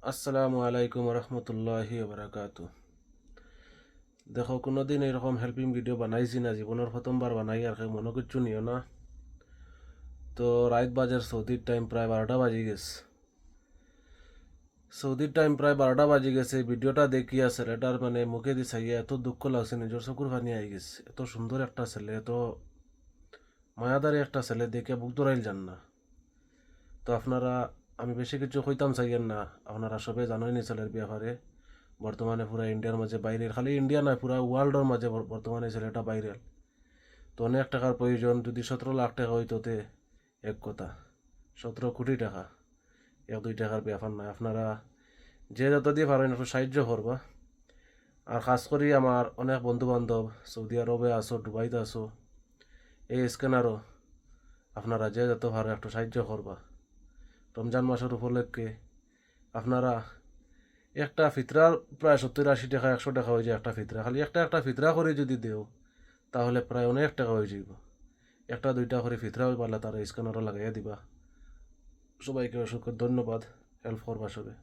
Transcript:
আসসালামু আলাইকুম রহমতুল্লাহি বারাকাতু। দেখো, কোনোদিন এরকম হেল্পিং ভিডিও বানাইছি না, জীবনের প্রথমবার বানাই আর কি, মনে কিচ্ছু নিও না। তো রাত বাজার সৌদির টাইম প্রায় 12টা বাজি গেছে। সৌদির টাইম প্রায় 12টা বাজি গেছে। ভিডিওটা দেখিয়া ছেলেটার মানে মুখে দিয়ে চাইয়া এত দুঃখ লাগছে, নিজের চকুর পানি আই গেছে। এত সুন্দর একটা ছেলে, এত মায়াদারি একটা ছেলে দেখে বুক দৌড়াইল যান না। তো আপনারা, আমি বেশি কিছু কইতাম চাইয়েন না, আপনারা সবে জানোই নি ছেলের ব্যাপারে। বর্তমানে পুরা ইন্ডিয়ার মাঝে বাইরে, খালি ইন্ডিয়া নয় পুরা ওয়ার্ল্ডের মাঝে বর্তমানে ছেলেটা বাইরে। তো অনেক টাকার প্রয়োজন, যদি 17 লাখ টাকা হইতো তে এক কথা, 17 কোটি টাকা, 1-2 টাকার ব্যাপার নয়। আপনারা যে যত দিয়ে পারেন একটু সাহায্য করবা। আর খাস করি আমার অনেক বন্ধু বান্ধব সৌদি আরবে আসো, দুবাইতে আসো, এই স্ক্যানারও আপনারা যে যত পারে একটু সাহায্য করবা। রমজান মাসের উপলক্ষে আপনারা একটা ফিতরার প্রায় 70-80 টাকা, 100 টাকা হয়ে যায় একটা ফিতরা। খালি একটা একটা ফিতরা করে যদি দেও তাহলে প্রায় অনেক টাকা হয়ে যাইব। 1-2টা করে ফিতরা হয়ে পারলে তারা স্ক্যানারও লাগাইয়া দিবা। সবাইকে অসংখ্য ধন্যবাদ, হেল্প করবা সবে।